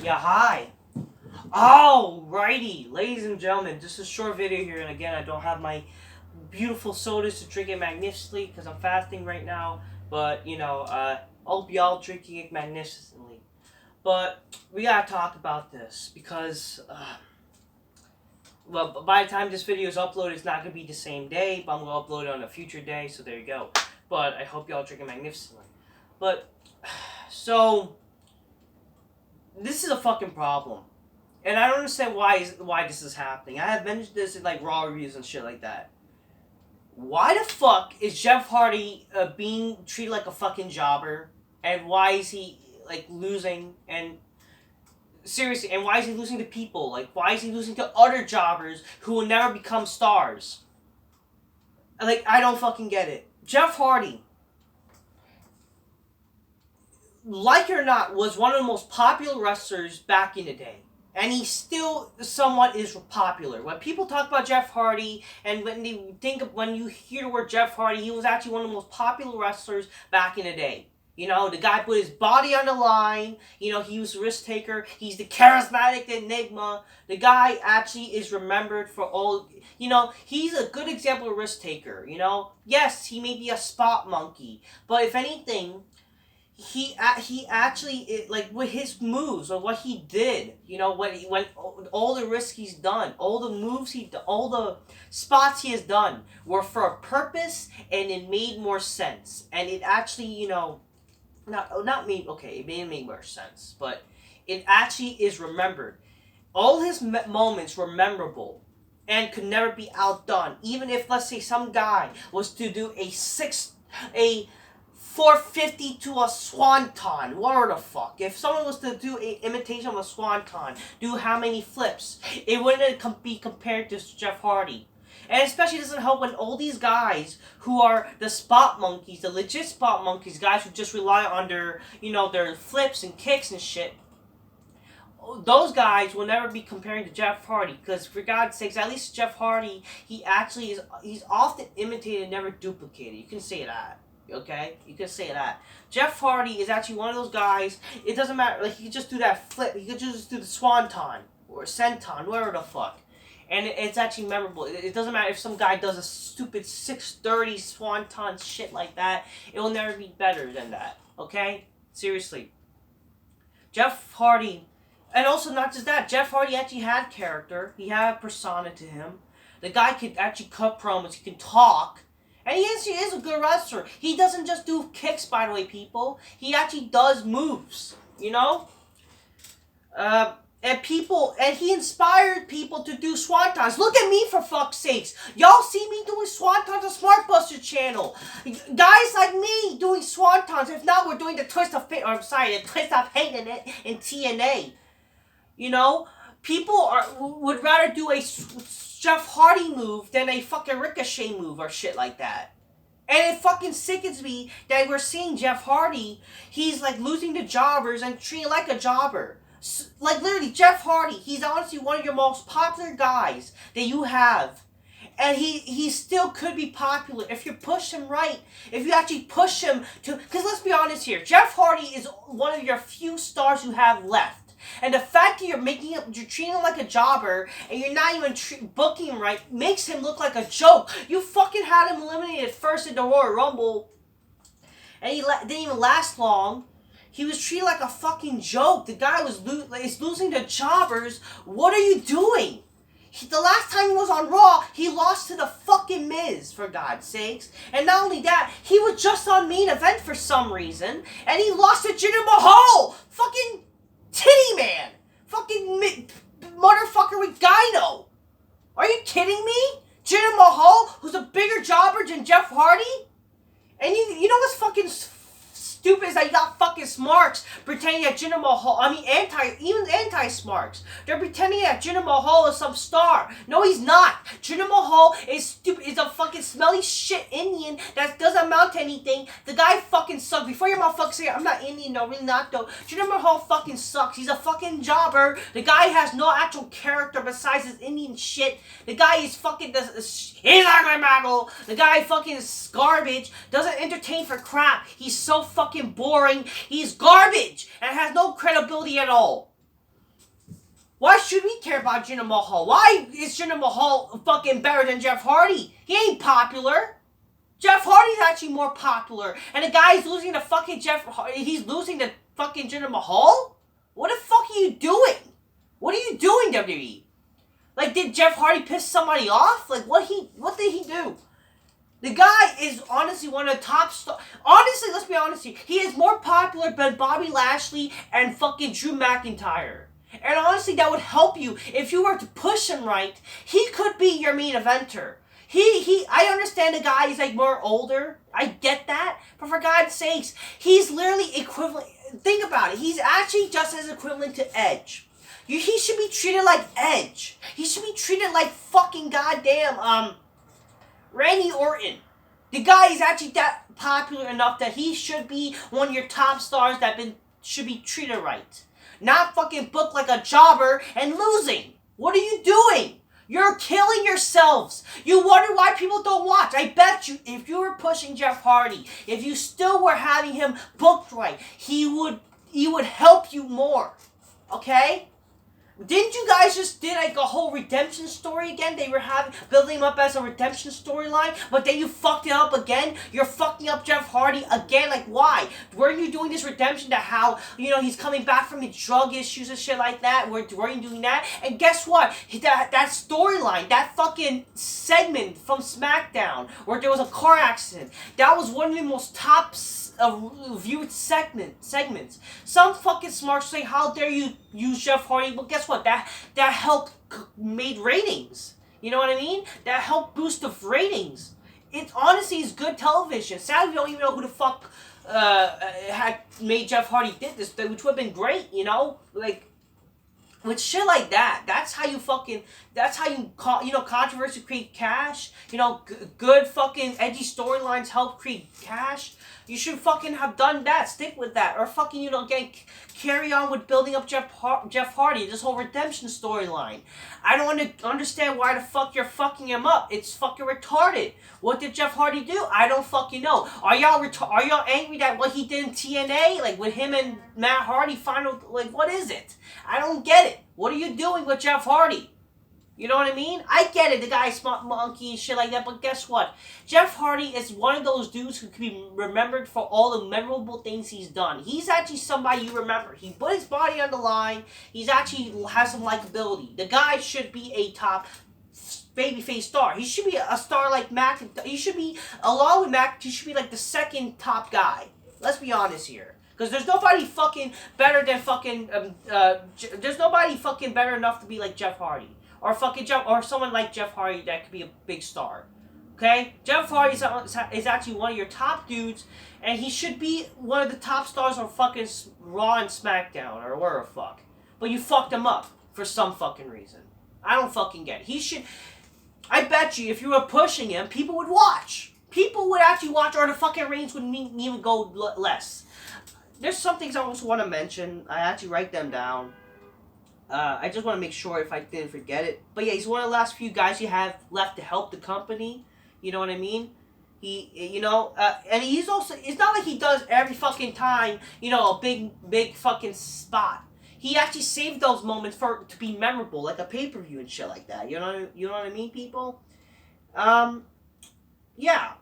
Yeah, hi. Alrighty, ladies and gentlemen, just a short video here, and again, I don't have my beautiful sodas to drink it magnificently because I'm fasting right now. But I'll be all drinking it magnificently. But we gotta talk about this because, well, by the time this video is uploaded, it's not gonna be the same day. But I'm gonna upload it on a future day, so there you go. But I hope y'all drink it magnificently. But so this is a fucking problem. And I don't understand why this is happening. I have mentioned this in like Raw reviews and shit like that. Why the fuck is Jeff Hardy being treated like a fucking jobber? And why is he like losing? And seriously, and why is he losing to people? Like, why is he losing to other jobbers who will never become stars? Like, I don't fucking get it. Jeff Hardy, like it or not, was one of the most popular wrestlers back in the day. And he still somewhat is popular. When people talk about Jeff Hardy, and when you hear the word Jeff Hardy, he was actually one of the most popular wrestlers back in the day. You know, the guy put his body on the line. You know, he was a risk taker. He's the charismatic enigma. The guy actually is remembered for all. You know, he's a good example of risk taker. You know, yes, he may be a spot monkey, but if anything, he actually, like, with his moves or what he did, you know, when all the risks he's done, all the moves all the spots he has done were for a purpose, and it made more sense, and it actually, you know, not made, okay, it may make more sense, but it actually is remembered. All his moments were memorable and could never be outdone. Even if, let's say, some guy was to do a 450 to a swanton. What the fuck? If someone was to do an imitation of a swanton, do how many flips? It wouldn't be compared to Jeff Hardy. And especially doesn't help when all these guys who are the spot monkeys, the legit spot monkeys, guys who just rely on their, you know, their flips and kicks and shit, those guys will never be comparing to Jeff Hardy, because for God's sakes, at least Jeff Hardy, he's often imitated and never duplicated. You can say that. Okay? You can say that. Jeff Hardy is actually one of those guys, it doesn't matter, like, he could just do that flip, he could just do the swanton, or senton, whatever the fuck. And it's actually memorable. It doesn't matter if some guy does a stupid 630 swanton shit like that, it will never be better than that. Okay? Seriously. Jeff Hardy, and also not just that, Jeff Hardy actually had character, he had a persona to him. The guy could actually cut promos, he can talk. And he is a good wrestler. He doesn't just do kicks, by the way, people. He actually does moves, you know? And he inspired people to do swantons. Look at me, for fuck's sakes. Y'all see me doing swantons on Smartbuster channel. Guys like me doing swantons. If not, we're doing the twist of fate. The twist of hate in TNA. You know? People would rather do a Jeff Hardy move than a fucking Ricochet move or shit like that. And it fucking sickens me that we're seeing Jeff Hardy, he's like losing to jobbers and treating like a jobber. Like, literally, Jeff Hardy, he's honestly one of your most popular guys that you have. And he still could be popular if you push him right. If you actually push him to... Because let's be honest here, Jeff Hardy is one of your few stars you have left. And the fact that you're treating him like a jobber, and you're not even booking him right, makes him look like a joke. You fucking had him eliminated first in the Royal Rumble, and he didn't even last long. He was treated like a fucking joke. The guy is losing to jobbers. What are you doing? The last time he was on Raw, he lost to the fucking Miz, for God's sakes. And not only that, he was just on main event for some reason, and he lost to Jinder Mahal. Fucking titty man! Fucking motherfucker with gyno! Are you kidding me? Jinder Mahal, who's a bigger jobber than Jeff Hardy? And you know what's fucking stupid is that you got fucking smarks pretending that Jinder Mahal, even anti-smarks, they're pretending that Jinder Mahal is some star. No, he's not. Jinder Mahal is stupid, is a fucking smelly shit Indian that doesn't amount to anything. The guy fucking sucks. Before your motherfucker say, I'm not Indian, no, really not though. Jinder Mahal fucking sucks. He's a fucking jobber. The guy has no actual character besides his Indian shit. The guy is fucking, he's ugly maggle. The guy fucking is garbage. Doesn't entertain for crap. He's so fucking boring. He's garbage and has no credibility at all. Why should we care about Jinder Mahal? Why is Jinder Mahal fucking better than Jeff Hardy? He ain't popular. Jeff Hardy's actually more popular. And the guy is losing to fucking he's losing to fucking Jinder Mahal? What the fuck are you doing? What are you doing, WWE? Like, did Jeff Hardy piss somebody off? Like, what did he do? The guy is honestly one of the top stars. Honestly, let's be honest here. He is more popular than Bobby Lashley and fucking Drew McIntyre. And honestly, that would help you. If you were to push him right, he could be your main eventer. I understand the guy is like more older. I get that. But for God's sakes, he's literally equivalent. Think about it. He's actually just as equivalent to Edge. He should be treated like Edge. He should be treated like fucking goddamn, Randy Orton. The guy is actually that popular enough that he should be one of your top stars that should be treated right. Not fucking booked like a jobber and losing. What are you doing? You're killing yourselves. You wonder why people don't watch. I bet you if you were pushing Jeff Hardy, if you still were having him booked right, he would help you more. Okay? Didn't you guys just did like a whole redemption story again? They were building him up as a redemption storyline, but then you fucked it up again. You're fucking up Jeff Hardy again. Like, why? Weren't you doing this redemption to how, he's coming back from his drug issues and shit like that? Weren't you doing that? And guess what? That storyline, that fucking segment from SmackDown where there was a car accident, that was one of the most top viewed segments. Some fucking smarts say, how dare you use Jeff Hardy? Well, guess what? That helped made ratings. You know what I mean? That helped boost the ratings. It honestly is good television. Sadly, we don't even know who the fuck had made Jeff Hardy did this, which would have been great, like. With shit like that, that's how you controversy create cash. Good fucking edgy storylines help create cash. You should fucking have done that. Stick with that. Or fucking, carry on with building up Jeff Hardy, this whole redemption storyline. I don't understand why the fuck you're fucking him up. It's fucking retarded. What did Jeff Hardy do? I don't fucking know. Are y'all angry that what he did in TNA, like with him and Matt Hardy final, like what is it? I don't get it. What are you doing with Jeff Hardy? You know what I mean? I get it, the guy's smart monkey and shit like that, but guess what? Jeff Hardy is one of those dudes who can be remembered for all the memorable things he's done. He's actually somebody you remember. He put his body on the line. He's actually has some likability. The guy should be a top babyface star. He should be a star like Mac. He should be, along with Mac, he should be like the second top guy. Let's be honest here. Because there's nobody fucking better than fucking, there's nobody fucking better enough to be like Jeff Hardy. Or someone like Jeff Hardy that could be a big star. Okay? Jeff Hardy is actually one of your top dudes, and he should be one of the top stars on fucking Raw and SmackDown, or whatever the fuck. But you fucked him up for some fucking reason. I don't fucking get it. I bet you if you were pushing him, people would watch. People would actually watch, or the fucking ratings would even go less. There's some things I also want to mention. I actually write them down. I just want to make sure if I didn't forget it. But yeah, he's one of the last few guys you have left to help the company. You know what I mean? And he's also, it's not like he does every fucking time, a big fucking spot. He actually saved those moments to be memorable, like a pay-per-view and shit like that. You know what I mean, people? Yeah.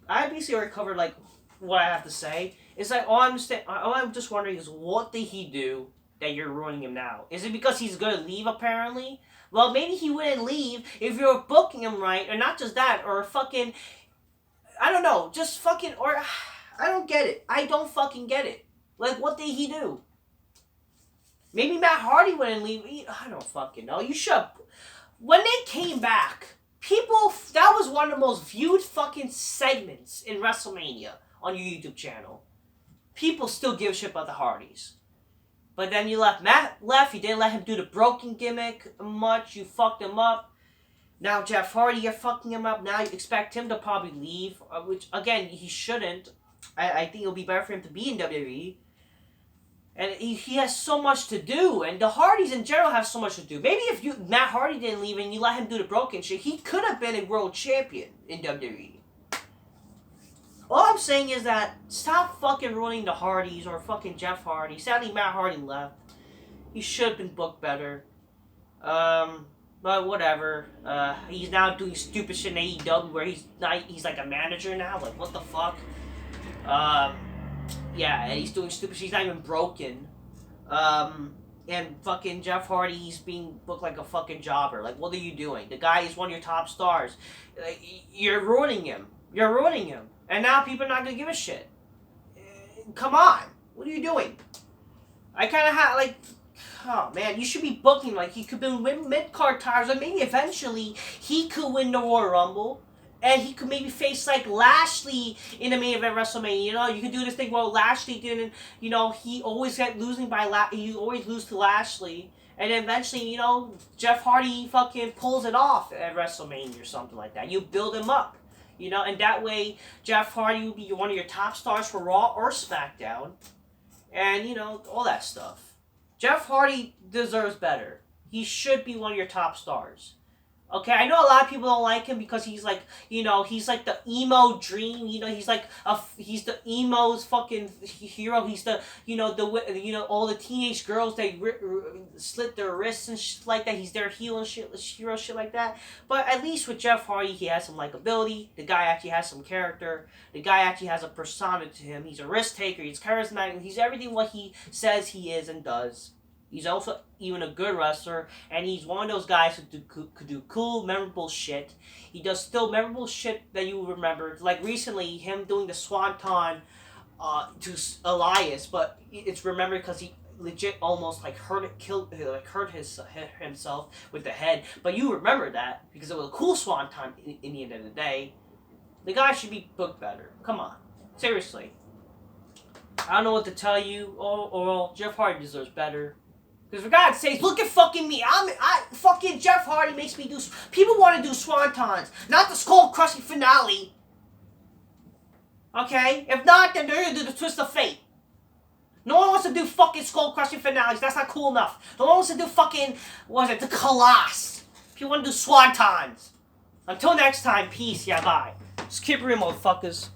I basically already covered, like, what I have to say. It's like, all I'm just wondering is, what did he do that you're ruining him now? Is it because he's going to leave, apparently? Well, maybe he wouldn't leave if you were booking him right, or not just that, or fucking, I don't know, just fucking, or, I don't get it. I don't fucking get it. Like, what did he do? Maybe Matt Hardy wouldn't leave. I don't fucking know. You should. When they came back, that was one of the most viewed fucking segments in WrestleMania on your YouTube channel. People still give a shit about the Hardys. But then Matt left, you didn't let him do the broken gimmick much, you fucked him up. Now Jeff Hardy, you're fucking him up, now you expect him to probably leave, which, again, he shouldn't. I think it'll be better for him to be in WWE. And he has so much to do, and the Hardys in general have so much to do. Maybe if Matt Hardy didn't leave and you let him do the broken shit, he could have been a world champion in WWE. All I'm saying is that stop fucking ruining the Hardys or fucking Jeff Hardy. Sadly, Matt Hardy left. He should have been booked better. But whatever. He's now doing stupid shit in AEW where he's like a manager now. Like, what the fuck? Yeah, and he's doing stupid shit. He's not even broken. And fucking Jeff Hardy, he's being booked like a fucking jobber. Like, what are you doing? The guy is one of your top stars. Like, you're ruining him. You're ruining him. And now people are not gonna give a shit. Come on. What are you doing? I kind of had, like... Oh, man, you should be booking, like, he could win mid-card titles, or maybe eventually he could win the Royal Rumble, and he could maybe face, like, Lashley in the main event WrestleMania, you know? You could do this thing where Lashley didn't, you know, he always got losing by, he always lose to Lashley, and then eventually, you know, Jeff Hardy fucking pulls it off at WrestleMania or something like that. You build him up, you know, and that way Jeff Hardy will be one of your top stars for Raw or SmackDown, and, you know, all that stuff. Jeff Hardy deserves better. He should be one of your top stars. Okay, I know a lot of people don't like him because he's like, you know, he's like the emo dream. You know, he's like he's the emo's fucking hero. He's the, you know, all the teenage girls they slit their wrists and shit like that. He's their hero shit like that. But at least with Jeff Hardy, he has some likability. The guy actually has some character. The guy actually has a persona to him. He's a risk taker. He's charismatic. He's everything what he says he is and does. He's also even a good wrestler, and he's one of those guys who could do cool, memorable shit. He does still memorable shit that you remember. Like recently, him doing the Swanton to Elias, but it's remembered because he legit almost like hurt himself with the head. But you remember that because it was a cool Swanton in the end of the day. The guy should be booked better. Come on, seriously. I don't know what to tell you. Or Jeff Hardy deserves better. Because for God's sakes, look at fucking me. I fucking Jeff Hardy makes me do... People want to do Swantons, not the skull-crushing finale. Okay? If not, then they're going to do the Twist of Fate. No one wants to do fucking skull-crushing finales. That's not cool enough. No one wants to do fucking... What is it? The Colossus. People want to do Swantons. Until next time, peace. Yeah, bye. Just keep it real, motherfuckers.